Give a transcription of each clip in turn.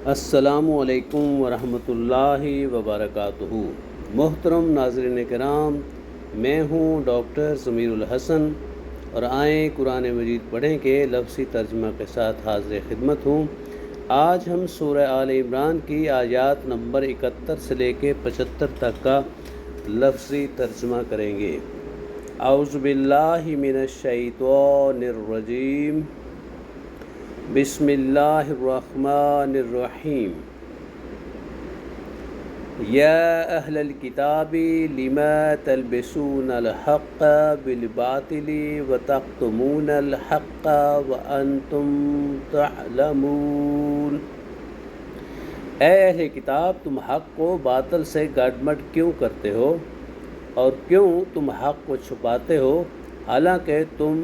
السلام علیکم ورحمۃ اللہ وبرکاتہ۔ محترم ناظرین کرام، میں ہوں ڈاکٹر ضمیر الحسن اور آئیں قرآن مجید پڑھیں کے لفظی ترجمہ کے ساتھ حاضر خدمت ہوں۔ آج ہم سورہ آل عمران کی آیات نمبر 71 سے لے کے 75 تک کا لفظی ترجمہ کریں گے۔ اعوذ باللہ من الشیطان الرجیم، بسم اللہ الرحمن الرحیم۔ یا اہل الکتاب لما تلبسون الحق بالباطل وتکتمون الحق وانتم تعلمون۔ اے اہل کتاب، تم حق کو باطل سے گڈمڈ کیوں کرتے ہو اور کیوں تم حق کو چھپاتے ہو حالانکہ تم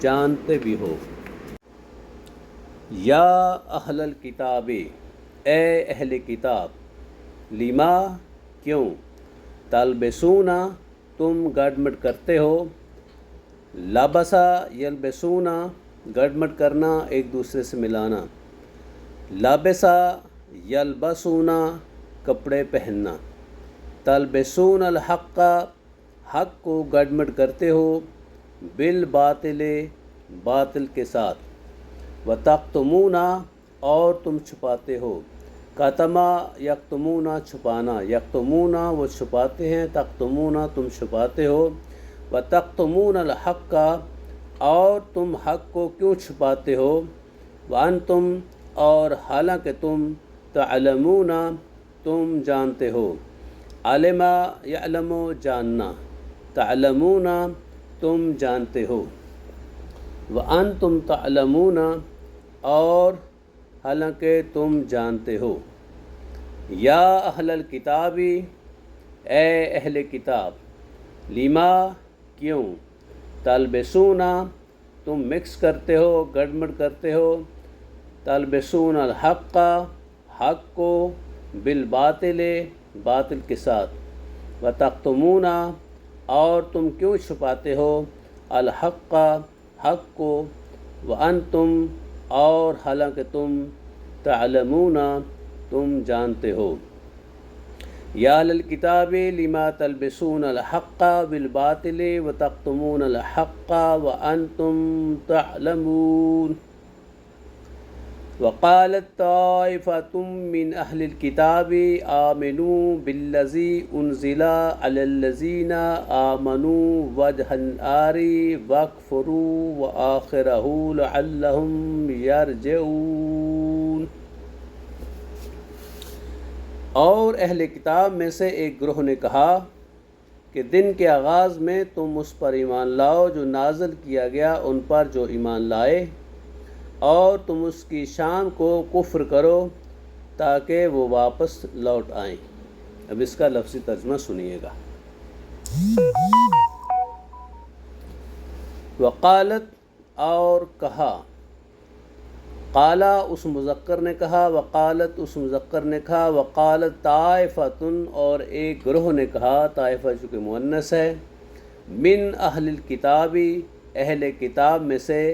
جانتے بھی ہو۔ یا اہل الکتاب، اے اہل کتاب، لما کیوں، تلبسونا تم گڈمڈ کرتے ہو، لبسا یلبسونا گڈمڈ کرنا ایک دوسرے سے ملانا، لبسا یلبسونا کپڑے پہننا، تلبسون الحق حق کو گڈمڈ کرتے ہو، بالباطل باطل کے ساتھ، وتکتمونا اور تم چھپاتے ہو، کتما یکتمونا چھپانا، یکتمونا وہ چھپاتے ہیں، تکتمونا تم چھپاتے ہو، وتکتمون الحق اور تم حق کو کیوں چھپاتے ہو، وانتم اور حالانکہ تم تعلمون تم جانتے ہو، علم یعلم جاننا، تعلمون تم جانتے ہو، وانتم تعلمون اور حالانکہ تم جانتے ہو۔ یا اہل الکتاب، اے اہل کتاب، لما کیوں، تلبسونا تم مکس کرتے ہو، گڈمڈ کرتے ہو، تلبسون الحق حق کو، بالباطل باطل کے ساتھ، وتکتمون اور تم کیوں چھپاتے ہو، الحق حق کو، وانتم اور حالانکہ تم تعلمون تم جانتے ہو۔ یا اہل الکتاب لما تلبسون الحق بالباطل وتکتمون الحق وانتم تعلمون۔ وقالت طائفة من أهل الكتاب آمنوا بالذي أنزل على الذين آمنوا وجه النهار واكفروا وآخره لعلهم يرجعون۔ اور اہل کتاب میں سے ایک گروہ نے کہا کہ دن کے آغاز میں تم اس پر ایمان لاؤ جو نازل کیا گیا ان پر جو ایمان لائے، اور تم اس کی شام کو کفر کرو تاکہ وہ واپس لوٹ آئیں۔ اب اس کا لفظی ترجمہ سنیے گا۔ وقالت اور کہا، قالا اس مذکر نے کہا، وقالت اس مذکر نے کہا، وقالت طائفتن اور ایک گروہ نے کہا، طائفہ چونکہ مؤنث ہے، من اہل الکتاب اہل کتاب میں سے،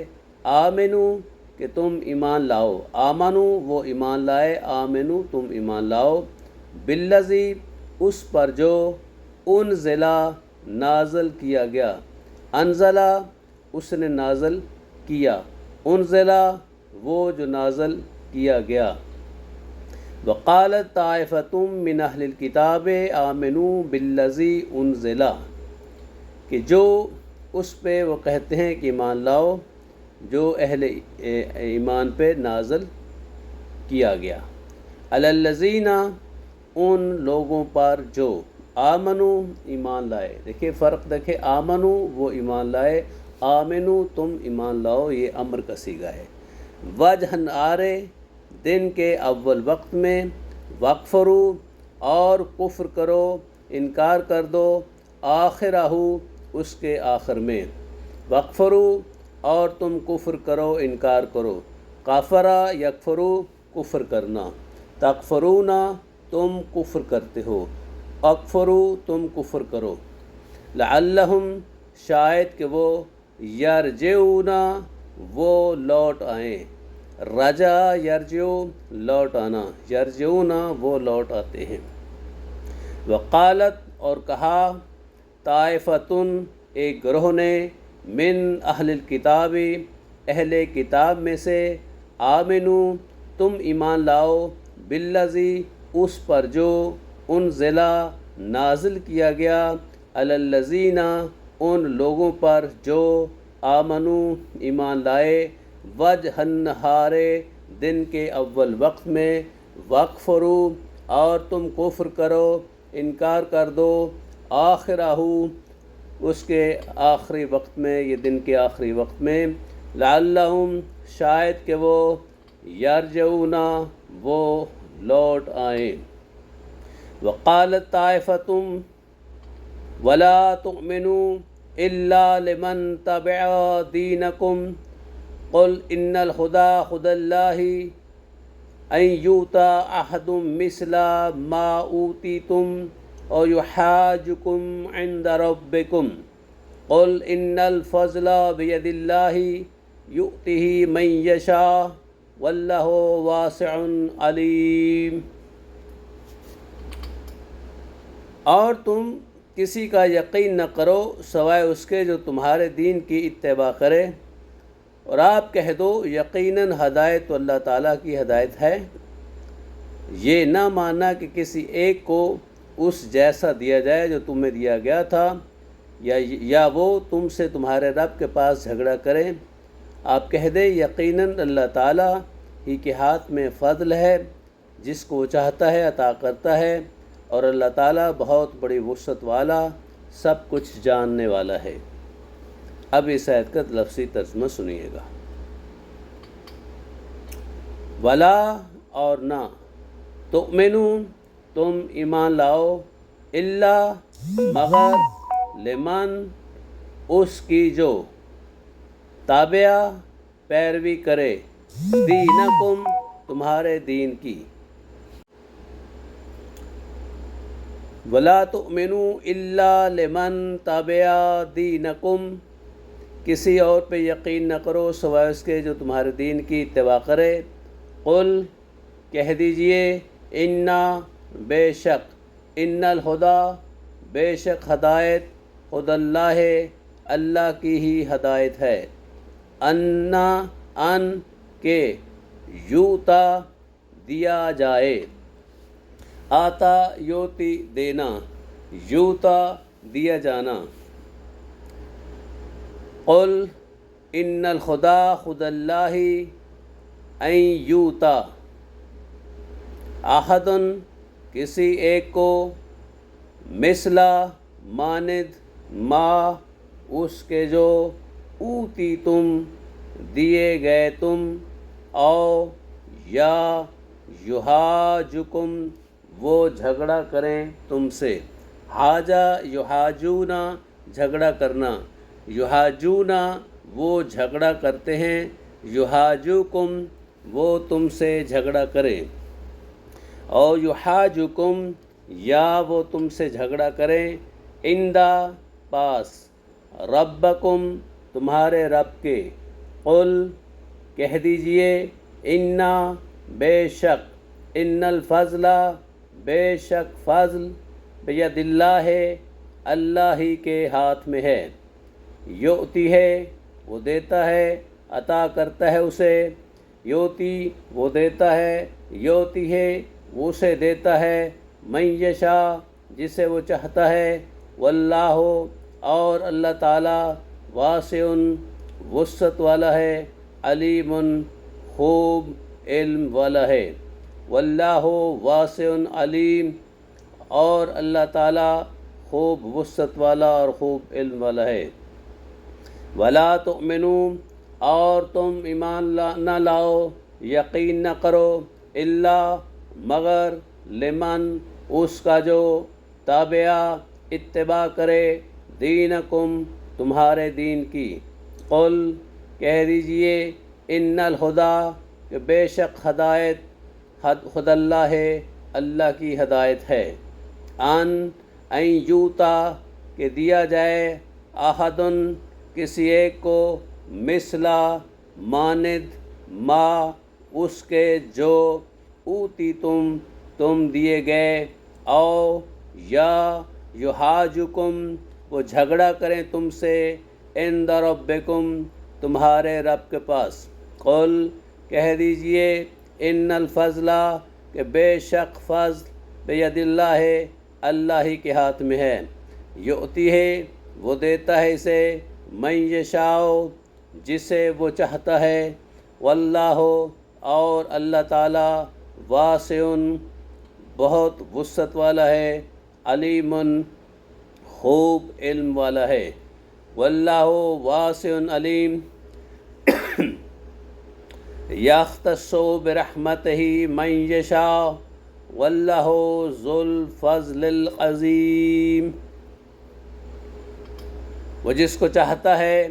آمنو کہ تم ایمان لاؤ، آمنو وہ ایمان لائے، آمنو تم ایمان لاؤ، بالذی اس پر جو، انزلا نازل کیا گیا، انزلا اس نے نازل کیا، انزلا وہ جو نازل کیا گیا۔ وقالت طائفۃ من اہل الکتاب آمنوا بالذی انزلا کہ جو اس پہ وہ کہتے ہیں کہ ایمان لاؤ جو اہل ایمان پہ نازل کیا گیا، علی الذین ان لوگوں پر جو، آمنو ایمان لائے، دیکھیں فرق دیکھیں، آمنو وہ ایمان لائے، آمنو تم ایمان لاؤ، یہ امر کا صیغہ ہے، وجہ نہارے دن کے اول وقت میں، وکفرو اور کفر کرو، انکار کر دو، آخرہ اس کے آخر میں، وکفرو اور تم کفر کرو انکار کرو، کافرہ یکفرو کفر کرنا، تکفرونا تم کفر کرتے ہو، اکفرو تم کفر کرو، لعلہم شاید کہ وہ، یرجعون وہ لوٹ آئیں، رجا یرجو لوٹ آنا، یرجعونا وہ لوٹ آتے ہیں۔ وقالت اور کہا، طائفتن ایک گروہ نے، من اہل الکتاب اہل کتاب میں سے، آمنو تم ایمان لاؤ، بالذی اس پر جو، انزلا نازل کیا گیا، علی الذین ان لوگوں پر جو، آمنو ایمان لائے، وجہ النہار دن کے اول وقت میں، وکفرو اور تم کفر کرو، انکار کر دو، آخرہ اس کے آخری وقت میں، یہ دن کے آخری وقت میں، لعلہم شاید کہ وہ، یرجعون وہ لوٹ آئیں۔ وقالت طائفۃ ولا تؤمنوا الا لمن تبع دینکم قل ان الہدی ہدی اللہ ان یؤتی احد مثل ما اوتیتم او یحاجکم عند ربکم قل ان الفضل بید اللہ یؤتیہ من یشاء واللہ واسع علیم۔ اور تم کسی کا یقین نہ کرو سوائے اس کے جو تمہارے دین کی اتباع کرے، اور آپ کہہ دو یقیناً ہدایت تو اللہ تعالیٰ کی ہدایت ہے۔ یہ نہ ماننا کہ کسی ایک کو اس جیسا دیا جائے جو تمہیں دیا گیا تھا، یا وہ تم سے تمہارے رب کے پاس جھگڑا کریں۔ آپ کہہ دیں یقیناً اللہ تعالیٰ ہی کے ہاتھ میں فضل ہے، جس کو چاہتا ہے عطا کرتا ہے، اور اللہ تعالیٰ بہت بڑی وسعت والا، سب کچھ جاننے والا ہے۔ اب اس آیت کا لفظی ترجمہ سنیے گا۔ ولا اور نہ، تؤمنو تم ایمان لاؤ، الا مگر، لمن اس کی جو، تابع پیروی کرے، دینکم تمہارے دین کی۔ ولا تؤمنوا الا لمن تبع دینکم، کسی اور پہ یقین نہ کرو سوائے اس کے جو تمہارے دین کی اتباع کرے۔ قل کہہ دیجئے، انا بے شک، ان الہدی بے شک ہدایت، ہدی اللہ اللہ کی ہی ہدایت ہے، ان کے، یوتا دیا جائے، آتا یوتی دینا، یوتا دیا جانا۔ قل ان الہدی ہدی اللہ ان یوتا احد کسی ایک کو، مثلا مانند، ما اس کے جو، اوتی تم دیے گئے تم، او یا یحاجکم وہ جھگڑا کریں تم سے، حاجہ یحاجونا جھگڑا کرنا، یحاجونا وہ جھگڑا کرتے ہیں، یحاجوکم وہ تم سے جھگڑا کریں، او یحاجکم یا وہ تم سے جھگڑا کریں، عندہ پاس، ربکم تمہارے رب کے، قل کہہ دیجئے، انا بے شک، ان الفضل بے شک فضل، بید اللہ اللہ ہی کے ہاتھ میں ہے، یؤتی ہے وہ دیتا ہے، عطا کرتا ہے اسے، یؤتی وہ دیتا ہے، یؤتی ہے وہ اسے دیتا ہے، من یشاء جسے وہ چاہتا ہے، واللہ اور اللہ تعالیٰ، واسع وسعت والا ہے، علیم خوب علم والا ہے، واللہ واسع علیم اور اللہ تعالیٰ خوب وسعت والا اور خوب علم والا ہے۔ ولا تؤمنوا اور تم ایمان نہ لاؤ، یقین نہ کرو، الا مگر، لمن اس کا جو، تابع اتباع کرے، دینکم تمہارے دین کی۔ قل کہہ دیجئے، ان الہدی کہ بے شک ہدایت، ہدی اللہ اللہ کی ہدایت ہے، ان یوتا کہ دیا جائے، احد کسی ایک کو، مثلا مانند، ما اس کے جو اوتی تم دیے گئے، او یا یحاجکم وہ جھگڑا کریں تم سے، عند ربکم تمہارے رب کے پاس، قل کہہ دیجئے، ان الفضل کہ بے شک فضل بید اللہ ہے، اللہ ہی کے ہاتھ میں ہے، یؤتی ہے وہ دیتا ہے اسے، من یشاء جسے وہ چاہتا ہے، واللہ اور اللہ تعالیٰ واسع بہت وسعت والا ہے، علیم خوب علم والا ہے، واللہ واسع علیم یختص برحمتہ من یشاء واللہ ذو الفضل العظیم، وہ جس کو چاہتا ہے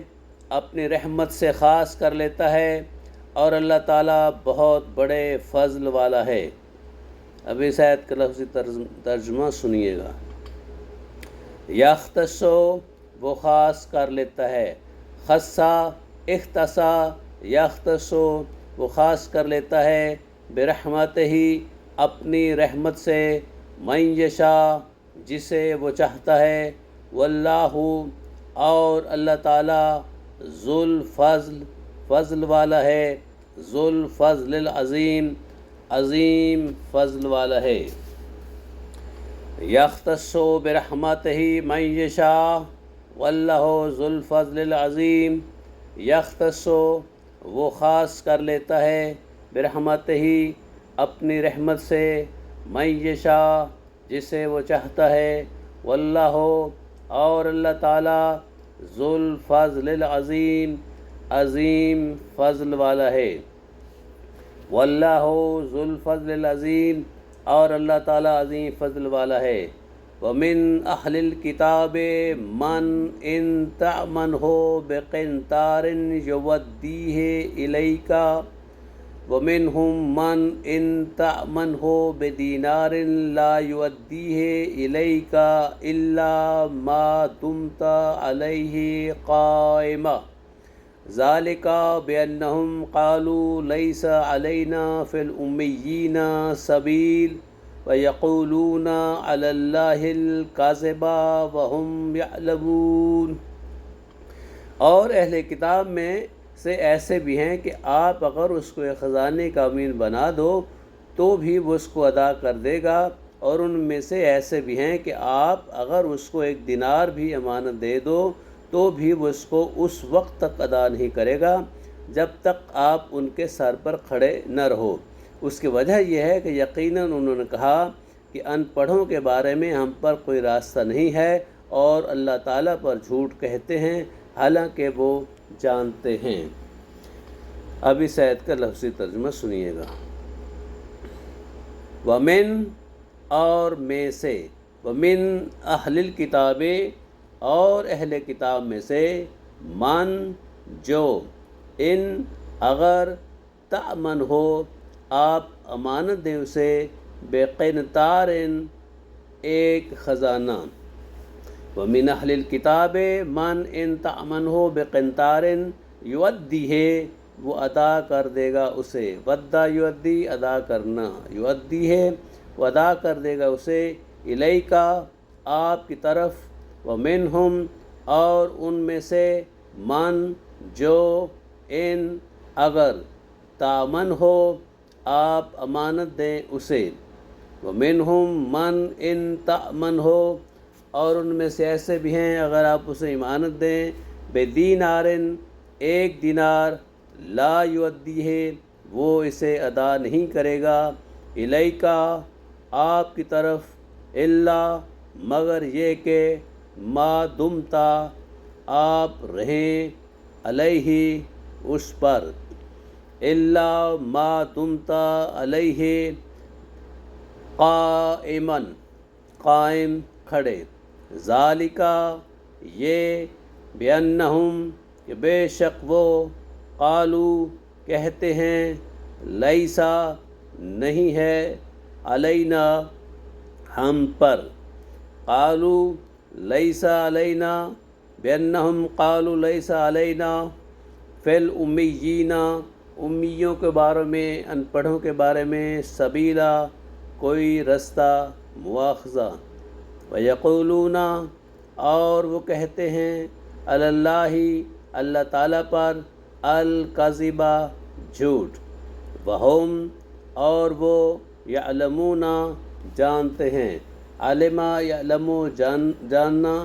اپنی رحمت سے خاص کر لیتا ہے، اور اللہ تعالیٰ بہت بڑے فضل والا ہے۔ اب اس آیت کا لفظی ترجمہ سنیے گا۔ یختص وہ خاص کر لیتا ہے، خصا اختصا یختص وہ خاص کر لیتا ہے، برحمتہ ہی اپنی رحمت سے، من یشاء جسے وہ چاہتا ہے، واللہ اور اللہ تعالیٰ ذو الفضل فضل والا ہے، ذو الفضل العظیم عظیم فضل والا ہے۔ یختص برحمتہ من یشاء واللہ ذو الفضل العظیم، یختص وہ خاص کر لیتا ہے، برحمتہ ہی اپنی رحمت سے، من یشاء جسے وہ چاہتا ہے، واللہ اور اللہ تعالیٰ ذو الفضل العظیم عظیم فضل والا ہے، واللہ ذو الفضل العظیم اور اللہ تعالیٰ عظیم فضل والا ہے۔ ومن اہل الکتاب من ان تأمنہ بقنطار یودیہ الیک ومنہم من ان تأمنہ بدینار لا یودیہ الیک الا ما دمت علیہ قائما، ذالک بأنہم قالوا لیس علینا فی الامیین سبیل وَيَقُولُونَ عَلَى اللَّهِ الْكَذِبَ وَهُمْ يَعْلَمُونَ، اور اہل کتاب میں سے ایسے بھی ہیں کہ آپ اگر اس کو ایک خزانے کا امین بنا دو تو بھی وہ اس کو ادا کر دے گا، اور ان میں سے ایسے بھی ہیں کہ آپ اگر اس کو 1 دینار بھی امانت دے دو تو بھی وہ اس کو اس وقت تک ادا نہیں کرے گا جب تک آپ ان کے سر پر کھڑے نہ رہو۔ اس کی وجہ یہ ہے کہ یقیناً انہوں نے کہا کہ ان پڑھوں کے بارے میں ہم پر کوئی راستہ نہیں ہے، اور اللہ تعالیٰ پر جھوٹ کہتے ہیں حالانکہ وہ جانتے ہیں۔ اب اس آیت کا لفظی ترجمہ سنیے گا۔ ومن اور میں سے، ومن اہل الکتاب اور اہل کتاب میں سے، من جو، ان اگر، تأمن ہو آپ امانت دیں اسے، بقنطار ایک خزانہ، ومن اہل الکتاب من ان تأمنہ بقنطار یودیہ وہ ادا کر دے گا اسے، ودہ یودی ادا کرنا، یودیہ وہ ادا کر دے گا اسے، الیک آپ کی طرف، ومنہم اور ان میں سے، من جو، ان اگر، تامن ہو آپ امانت دیں اسے، ومنہم من ان تأمن ہو اور ان میں سے ایسے بھی ہیں اگر آپ اسے امانت دیں، بدینار 1 دینار، لا یودیہ وہ اسے ادا نہیں کرے گا، الیک آپ کی طرف، الا مگر یہ کہ ما دمتا آپ رہیں، علیہ اس پر، الا ما دمتا علیہ قائما قائم کھڑے، ذالکا یہ، بأنہم کہ بے شک وہ، قالو کہتے ہیں، لیسا نہیں ہے، علینا ہم پر، قالو لیسا علینا بأنہم قالوا لیسا علینا فی الامیین امیوں کے بارے میں، ان پڑھوں کے بارے میں، سبیلا کوئی رستہ، مواخذہ۔ وَيَقُولُونَ اور وہ کہتے ہیں، علی اللہ اللہ تعالیٰ پر، الکذبہ جھوٹ، وہم اور وہ، یعلمون جانتے ہیں، علما یعلم جاننا،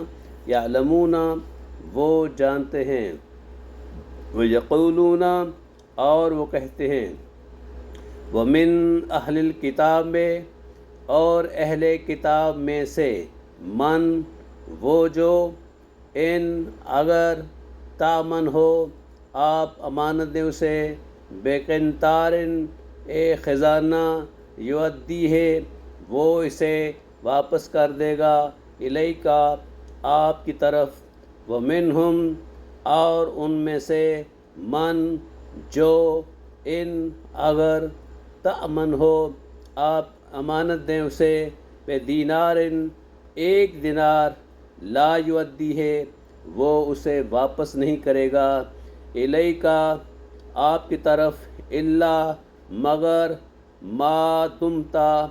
یعلمون وہ جانتے ہیں، وَيَقُولُونَ اور وہ کہتے ہیں، وَمِنْ أَهْلِ الْكِتَابِ میں اور اہل کتاب میں سے، من وہ جو، ان اگر، تامن ہو آپ امانت دیں اسے، بقنطار ایک خزانہ، یؤدی ہے وہ اسے واپس کر دے گا، الیکا آپ کی طرف، ومنہم اور ان میں سے، من جو، ان اگر، تأمن ہو آپ امانت دیں اسے، بدینار ایک دینار، لا یؤدی ہے وہ اسے واپس نہیں کرے گا، الیکا آپ کی طرف، الا مگر، ما دمتا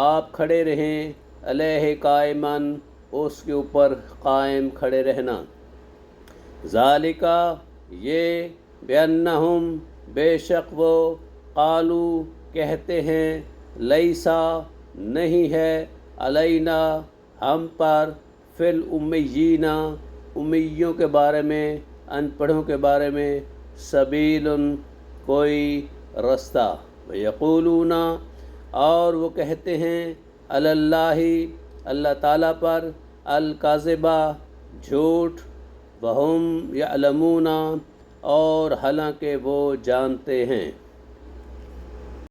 آپ کھڑے رہیں، علیہ قائمن اس کے اوپر قائم کھڑے رہنا، ذالکا یہ، بأنہم بے شک وہ، قالو کہتے ہیں، لیسا نہیں ہے، علینا ہم پر، فی الامیین امیوں کے بارے میں، ان پڑھوں کے بارے میں، سبیل کوئی رستہ، ویقولون اور وہ کہتے ہیں، علی اللہ اللہ تعالیٰ پر، الکاذبہ جھوٹ، وہم یعلمون اور حالانکہ وہ جانتے ہیں۔